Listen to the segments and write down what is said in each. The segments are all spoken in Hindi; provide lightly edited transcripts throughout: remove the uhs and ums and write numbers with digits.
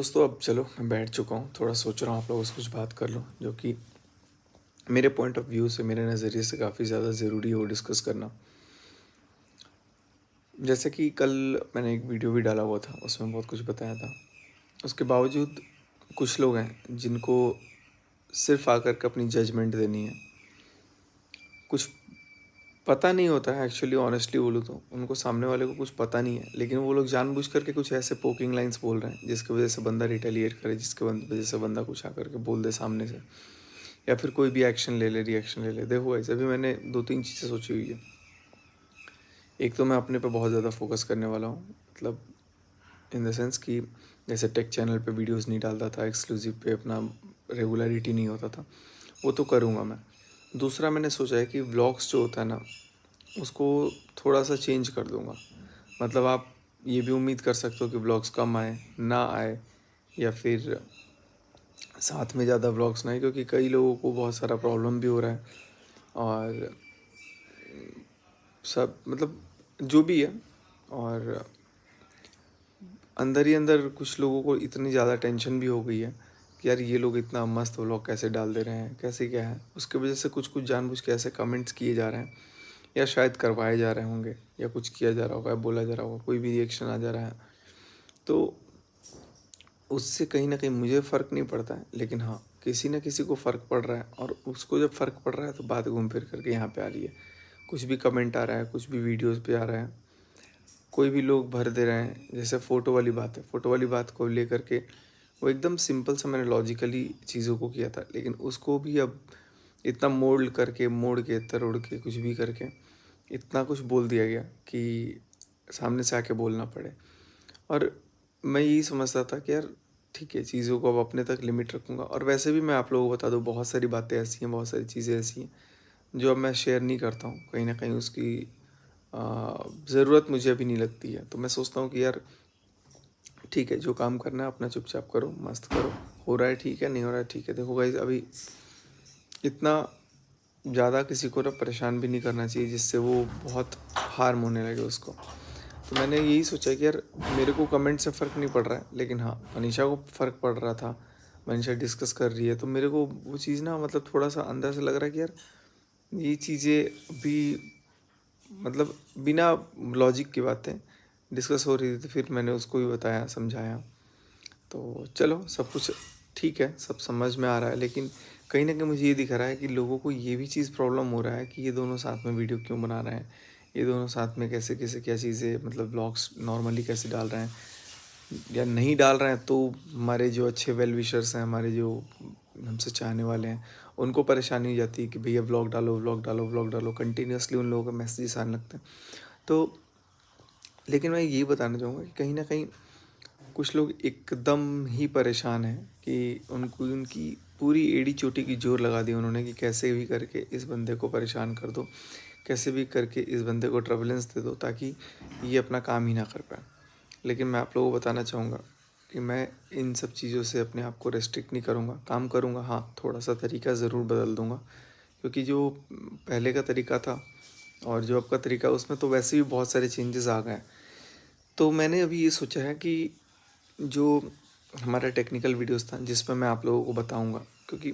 दोस्तों अब चलो मैं बैठ चुका हूँ, थोड़ा सोच रहा हूँ आप लोगों से कुछ बात कर लूँ जो कि मेरे पॉइंट ऑफ व्यू से, मेरे नज़रिए से काफ़ी ज़्यादा ज़रूरी हो डिस्कस करना। जैसे कि कल मैंने एक वीडियो भी डाला हुआ था, उसमें बहुत कुछ बताया था। उसके बावजूद कुछ लोग हैं जिनको सिर्फ आकर के अपनी जजमेंट देनी है। कुछ पता नहीं होता है एक्चुअली, ऑनेस्टली बोलूँ तो उनको, सामने वाले को कुछ पता नहीं है, लेकिन वो लोग जानबूझ करके कुछ ऐसे पोकिंग लाइंस बोल रहे हैं जिसकी वजह से बंदा रिटेलिएट करे, जिसके वजह से बंदा कुछ आकर के बोल दे सामने से, या फिर कोई भी एक्शन ले ले, रिएक्शन ले ले। देखो ऐसे भी मैंने दो तीन चीज़ें सोची हुई है। एक तो मैं अपने पे बहुत ज़्यादा फोकस करने वाला हूँ, मतलब इन द सेंस कि जैसे टेक चैनल पे वीडियोस नहीं डालता था, एक्सक्लूसिव पे अपना रेगुलरिटी नहीं होता था, वो तो करूँगा मैं। दूसरा मैंने सोचा है कि व्लॉग्स जो होता है ना, उसको थोड़ा सा चेंज कर दूँगा। मतलब आप ये भी उम्मीद कर सकते हो कि व्लॉग्स कम आए, ना आए, या फिर साथ में ज़्यादा व्लॉग्स ना आए, क्योंकि कई लोगों को बहुत सारा प्रॉब्लम भी हो रहा है। और सब मतलब जो भी है, और अंदर ही अंदर कुछ लोगों को इतनी ज़्यादा टेंशन भी हो गई है कि यार ये लोग इतना मस्त व्लॉग कैसे डाल दे रहे हैं, कैसे क्या है। उसके वजह से कुछ कुछ जानबूझ के ऐसे कमेंट्स किए जा रहे हैं, या शायद करवाए जा रहे होंगे, या कुछ किया जा रहा होगा, बोला जा रहा होगा, कोई भी रिएक्शन आ जा रहा है। तो उससे कहीं ना कहीं मुझे फ़र्क नहीं पड़ता है, लेकिन हाँ किसी न किसी को फ़र्क पड़ रहा है, और उसको जब फ़र्क पड़ रहा है तो बात घूम फिर करके यहाँ पे आ रही है। कुछ भी कमेंट आ रहा है, कुछ भी वीडियोस पे आ रहा है, कोई भी लोग भर दे रहे हैं। जैसे फ़ोटो वाली बात है, फ़ोटो वाली बात को लेकर के वो एकदम सिंपल सा मैंने लॉजिकली चीज़ों को किया था, लेकिन उसको भी अब इतना मोल्ड करके, मोड़ के, तरोड़ के, कुछ भी करके इतना कुछ बोल दिया गया कि सामने से आके बोलना पड़े। और मैं यही समझता था कि यार ठीक है, चीज़ों को अब अपने तक लिमिट रखूँगा। और वैसे भी मैं आप लोगों को बता दूँ, बहुत सारी बातें ऐसी हैं, बहुत सारी चीज़ें ऐसी हैं जो अब मैं शेयर नहीं करता हूँ। कहीं न कहीं उसकी ज़रूरत मुझे अभी नहीं लगती है। तो मैं सोचता हूँ कि यार ठीक है, जो काम करना है अपना चुपचाप करो, मस्त करो। हो रहा है ठीक है, नहीं हो रहा है ठीक है। देखो गाइज़, अभी इतना ज़्यादा किसी को ना परेशान भी नहीं करना चाहिए जिससे वो बहुत हार्म होने लगे उसको। तो मैंने यही सोचा कि यार मेरे को कमेंट से फ़र्क नहीं पड़ रहा है, लेकिन हाँ मनीषा को फ़र्क पड़ रहा था। मनीषा डिस्कस कर रही है, तो मेरे को वो चीज़ ना, मतलब थोड़ा सा अंदर से लग रहा है कि यार ये चीज़ें भी, मतलब बिना लॉजिक की बातें डिस्कस हो रही थी। तो फिर मैंने उसको भी बताया, समझाया। तो चलो सब कुछ ठीक है, सब समझ में आ रहा है, लेकिन कहीं न कहीं मुझे ये दिख रहा है कि लोगों को ये भी चीज़ प्रॉब्लम हो रहा है कि ये दोनों साथ में वीडियो क्यों बना रहे हैं, ये दोनों साथ में कैसे-कैसे क्या चीज़ें, मतलब व्लॉग्स नॉर्मली कैसे डाल रहे हैं, या नहीं डाल रहे हैं। तो हमारे जो अच्छे वेल विशर्स हैं, हमारे जो हमसे चाहने वाले हैं, उनको परेशानी हो जाती है कि भैया व्लॉग डालो, व्लॉग डालो, व्लॉग डालो। कंटिन्यूअसली उन लोगों के मैसेजेस आने लगते हैं। तो लेकिन मैं ये बताना चाहूँगा कि कहीं न कहीं कुछ लोग एकदम ही परेशान हैं कि उनको, उनकी पूरी एड़ी चोटी की जोर लगा दी उन्होंने कि कैसे भी करके इस बंदे को परेशान कर दो, कैसे भी करके इस बंदे को ट्रबलेंस दे दो ताकि ये अपना काम ही ना कर पाए। लेकिन मैं आप लोगों को बताना चाहूँगा कि मैं इन सब चीज़ों से अपने आप को रेस्ट्रिक्ट नहीं करूँगा, काम करूँगा। हाँ, थोड़ा सा तरीका ज़रूर बदल दूँगा, क्योंकि जो पहले का तरीका था और जो अब का तरीका है, उसमें तो वैसे भी बहुत सारे चेंजेस आ गए हैं। तो मैंने अभी ये सोचा है कि जो हमारा टेक्निकल वीडियोस था जिसमें मैं आप लोगों को बताऊंगा, क्योंकि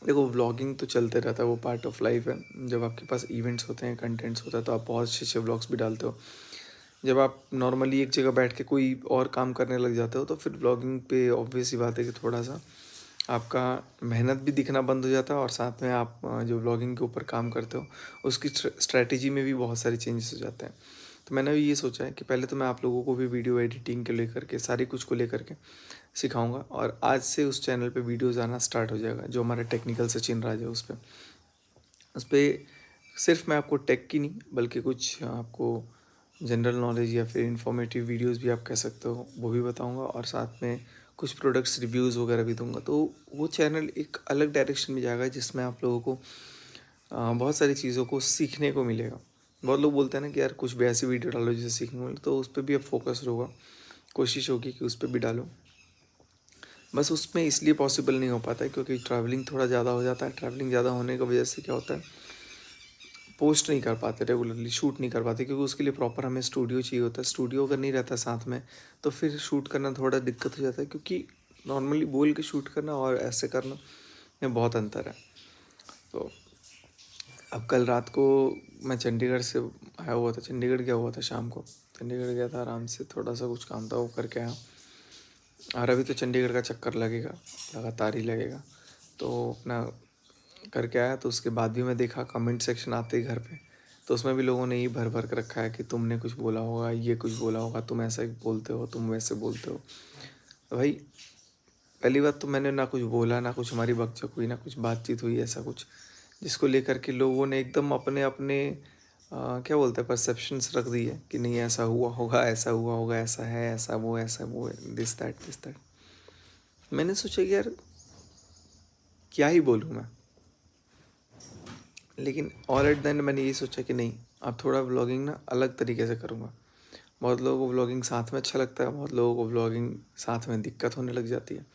देखो व्लॉगिंग तो चलते रहता है, वो पार्ट ऑफ लाइफ है। जब आपके पास इवेंट्स होते हैं, कंटेंट्स होता है, तो आप बहुत अच्छे अच्छे व्लॉग्स भी डालते हो। जब आप नॉर्मली एक जगह बैठ के कोई और काम करने लग जाते हो, तो फिर व्लॉगिंग पे ऑब्वियस ही बात है कि थोड़ा सा आपका मेहनत भी दिखना बंद हो जाता है, और साथ में आप जो व्लॉगिंग के ऊपर काम करते हो उसकी स्ट्रैटेजी में भी बहुत सारे चेंजेस हो जाते हैं। तो मैंने भी ये सोचा है कि पहले तो मैं आप लोगों को भी वीडियो एडिटिंग के लेकर के, सारी कुछ को लेकर के सिखाऊंगा। और आज से उस चैनल पे वीडियोज़ आना स्टार्ट हो जाएगा, जो हमारा टेक्निकल सचिन राज है उस पर सिर्फ मैं आपको टेक की नहीं, बल्कि कुछ आपको जनरल नॉलेज या फिर इंफॉर्मेटिव वीडियोस भी आप कह सकते हो, वो भी बताऊंगा। और साथ में कुछ प्रोडक्ट्स रिव्यूज़ वगैरह भी दूंगा। तो वो चैनल एक अलग डायरेक्शन में जाएगा, जिसमें आप लोगों को बहुत सारी चीज़ों को सीखने को मिलेगा। बहुत लोग बोलते हैं ना कि यार कुछ भी ऐसी वीडियो डालो जिससे सीखने को मिले, तो उस पर भी अब फोकस होगा, कोशिश होगी कि उस पर भी डालो। बस उसमें इसलिए पॉसिबल नहीं हो पाता है क्योंकि ट्रैवलिंग थोड़ा ज़्यादा हो जाता है। ट्रैवलिंग ज़्यादा होने की वजह से क्या होता है, पोस्ट नहीं कर पाते रेगुलरली, शूट नहीं कर पाते, क्योंकि उसके लिए प्रॉपर हमें स्टूडियो चाहिए होता है। स्टूडियो अगर नहीं रहता साथ में तो फिर शूट करना थोड़ा दिक्कत हो जाता है, क्योंकि नॉर्मली बोल के शूट करना और ऐसे करना में बहुत अंतर है। तो अब कल रात को मैं चंडीगढ़ से आया हुआ था, चंडीगढ़ गया हुआ था शाम को, चंडीगढ़ गया था आराम से, थोड़ा सा कुछ काम था वो करके आया। और अभी तो चंडीगढ़ का चक्कर लगेगा, लगातार ही लगेगा, तो अपना करके आया। तो उसके बाद भी मैं देखा कमेंट सेक्शन आते ही घर पे, तो उसमें भी लोगों ने ये भर भर के रखा है कि तुमने कुछ बोला होगा, ये कुछ बोला होगा, तुम ऐसा बोलते हो, तुम वैसे बोलते हो। तो भाई पहली बात तो मैंने ना कुछ बोला, ना कुछ हमारी बकझक हुई, ना कुछ बातचीत हुई ऐसा कुछ जिसको लेकर के लोगों ने एकदम अपने अपने क्या बोलते हैं परसेप्शंस रख दी है कि नहीं ऐसा हुआ होगा, ऐसा हुआ होगा, ऐसा है, ऐसा वो है, दिस दैट। मैंने सोचा कि यार क्या ही बोलूँ मैं, लेकिन ऑल एट द एंड मैंने ये सोचा कि नहीं, अब थोड़ा व्लॉगिंग ना अलग तरीके से करूँगा। बहुत लोगों को व्लॉगिंग साथ में अच्छा लगता है, बहुत लोगों को व्लॉगिंग साथ में दिक्कत होने लग जाती है।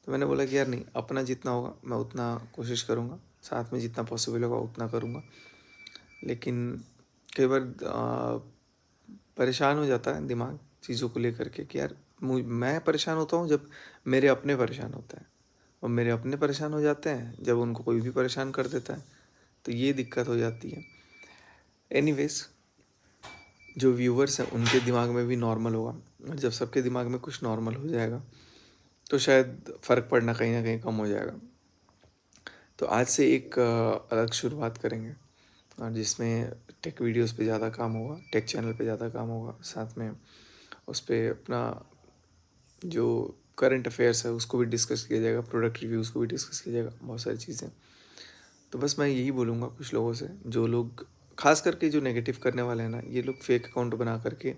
तो मैंने बोला कि यार नहीं, अपना जितना होगा मैं उतना कोशिश करूँगा, साथ में जितना पॉसिबल होगा उतना करूँगा। लेकिन कई बार परेशान हो जाता है दिमाग चीज़ों को लेकर के कि यार मैं परेशान होता हूँ जब मेरे अपने परेशान होते हैं, और मेरे अपने परेशान हो जाते हैं जब उनको कोई भी परेशान कर देता है, तो ये दिक्कत हो जाती है। एनीवेज, जो व्यूवर्स हैं उनके दिमाग में भी नॉर्मल होगा, और जब सबके दिमाग में कुछ नॉर्मल हो जाएगा तो शायद फ़र्क पड़ना कहीं ना कहीं कम हो जाएगा। तो आज से एक अलग शुरुआत करेंगे, और जिसमें टेक वीडियोस पे ज़्यादा काम होगा, टेक चैनल पे ज़्यादा काम होगा, साथ में उस पर अपना जो करंट अफेयर्स है उसको भी डिस्कस किया जाएगा, प्रोडक्ट रिव्यूज़ को भी डिस्कस किया जाएगा, बहुत सारी चीज़ें। तो बस मैं यही बोलूँगा कुछ लोगों से, जो लोग खास करके जो नेगेटिव करने वाले हैं ना, ये लोग फेक अकाउंट बना करके,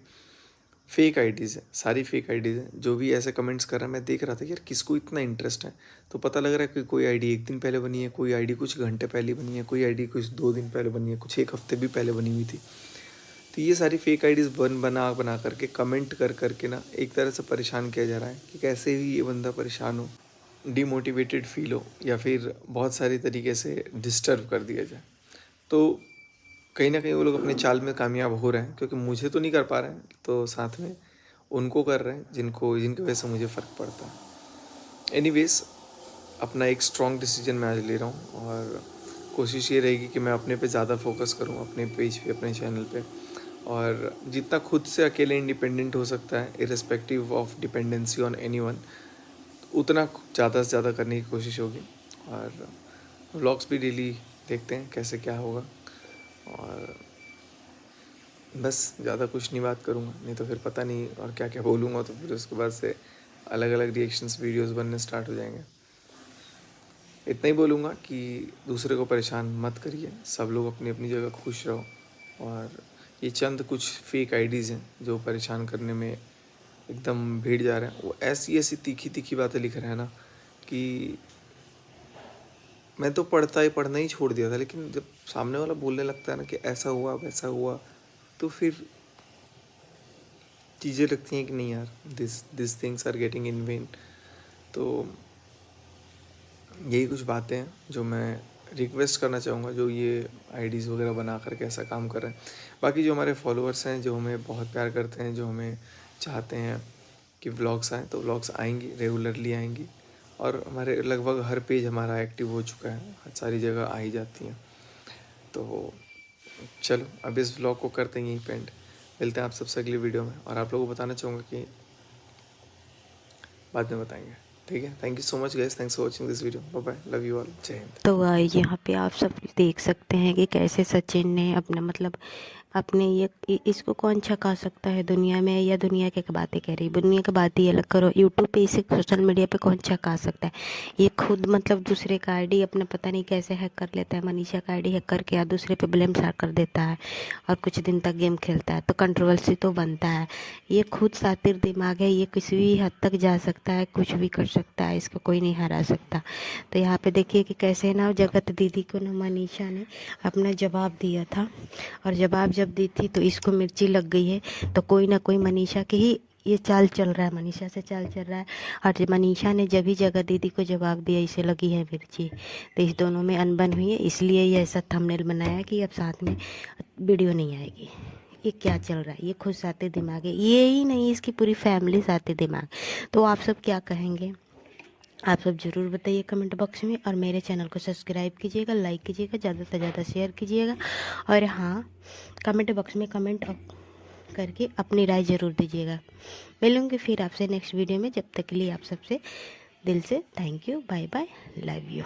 फेक आईडीज़ है, सारी फेक आईडीज़ हैं, जो भी ऐसे कमेंट्स कर रहा है। मैं देख रहा था कि यार किसको इतना इंटरेस्ट है, तो पता लग रहा है कि कोई आईडी 1 दिन पहले बनी है, कोई आईडी कुछ घंटे पहले बनी है, कोई आईडी कुछ 2 दिन पहले बनी है, कुछ 1 हफ्ते भी पहले बनी हुई थी। तो ये सारी फेक आईडीज़ बना करके कमेंट कर करके ना एक तरह से परेशान किया जा रहा है कि कैसे भी ये बंदा परेशान हो, डिमोटिवेटेड फील हो, या फिर बहुत सारी तरीके से डिस्टर्ब कर दिया जाए। तो कहीं ना कहीं वो लोग अपने चाल में कामयाब हो रहे हैं, क्योंकि मुझे तो नहीं कर पा रहे हैं, तो साथ में उनको कर रहे हैं जिनकी वजह से मुझे फ़र्क पड़ता है। एनीवेज, अपना एक स्ट्रॉन्ग डिसीजन मैं आज ले रहा हूँ, और कोशिश ये रहेगी कि मैं अपने पे ज़्यादा फोकस करूँ, अपने पेज पे, अपने चैनल पे, और जितना खुद से अकेले इंडिपेंडेंट हो सकता है, irrespective of dependency on anyone, उतना ज़्यादा से ज़्यादा करने की कोशिश होगी। और व्लॉग्स भी डेली देखते हैं कैसे क्या होगा, और बस ज़्यादा कुछ नहीं बात करूँगा, नहीं तो फिर पता नहीं और क्या क्या बोलूँगा, तो फिर उसके बाद से अलग अलग रिएक्शंस वीडियोस बनने स्टार्ट हो जाएंगे। इतना ही बोलूँगा कि दूसरे को परेशान मत करिए, सब लोग अपनी अपनी जगह खुश रहो। और ये चंद कुछ फेक आईडीज़ हैं जो परेशान करने में एकदम भीड़ जा रहे हैं, वो ऐसी ऐसी तीखी तीखी बातें लिख रहे हैं ना कि मैं तो पढ़ना ही छोड़ दिया था। लेकिन जब सामने वाला बोलने लगता है ना कि ऐसा हुआ वैसा हुआ, तो फिर चीज़ें लगती हैं कि नहीं यार, this things are getting in vain. तो यही कुछ बातें हैं जो मैं रिक्वेस्ट करना चाहूँगा, जो ये आईडीज़ वगैरह बना करके ऐसा काम कर रहे हैं। बाकी जो हमारे फॉलोअर्स हैं, जो हमें बहुत प्यार करते हैं, जो हमें चाहते हैं कि व्लॉग्स आएँ, तो व्लॉग्स आएंगी, रेगुलरली आएंगी। और हमारे लगभग हर पेज हमारा एक्टिव हो चुका है, सारी जगह आ ही जाती हैं। तो चलो अब इस व्लॉग को करते हैं यहीं पे एंड। मिलते हैं आप सबसे अगली वीडियो में, और आप लोगों को बताना चाहूँगा कि बाद में बताएंगे, ठीक है। Thank you so much guys, thanks for watching this video, bye bye, love you all, जय हिंद। तो यहाँ पे आप सब देख सकते हैं कि कैसे सचिन ने अपना मतलब अपने ये इसको कौन छका सकता है दुनिया में, या दुनिया की बातें कह रही, दुनिया की बात ही अलग करो, यूट्यूब पे इसे सोशल मीडिया पे कौन छका सकता है। ये खुद मतलब दूसरे का आईडी अपना पता नहीं कैसे हैक कर लेता है, मनीषा का आईडी हैक करके या दूसरे पे ब्लेम सार कर देता है, और कुछ दिन तक गेम खेलता है, तो कंट्रोवर्सी तो बनता है। ये खुद शातिर दिमाग है, ये किसी भी हद तक जा सकता है, कुछ भी कर सकता है, इसको कोई नहीं हरा सकता। तो यहाँ पे देखिए कि कैसे ना जगत दीदी को ना मनीषा ने अपना जवाब दिया था, और जवाब जब दी थी तो इसको मिर्ची लग गई है। तो कोई ना कोई मनीषा की ही ये चाल चल रहा है, मनीषा से चाल चल रहा है। और मनीषा ने जब ही जगह दीदी को जवाब दिया इसे लगी है मिर्ची, तो इस दोनों में अनबन हुई है, इसलिए ये ऐसा थंबनेल बनाया कि अब साथ में वीडियो नहीं आएगी। ये क्या चल रहा है, ये खुद साथे दिमाग है, ये ही नहीं इसकी पूरी फैमिली साथे दिमाग। तो आप सब क्या कहेंगे, आप सब ज़रूर बताइए कमेंट बॉक्स में। और मेरे चैनल को सब्सक्राइब कीजिएगा, लाइक कीजिएगा, ज़्यादा से ज़्यादा शेयर कीजिएगा। और हाँ, कमेंट बॉक्स में कमेंट करके अपनी राय ज़रूर दीजिएगा। मिलूँगी फिर आपसे नेक्स्ट वीडियो में, जब तक के लिए आप सबसे दिल से thank you, bye bye, love you.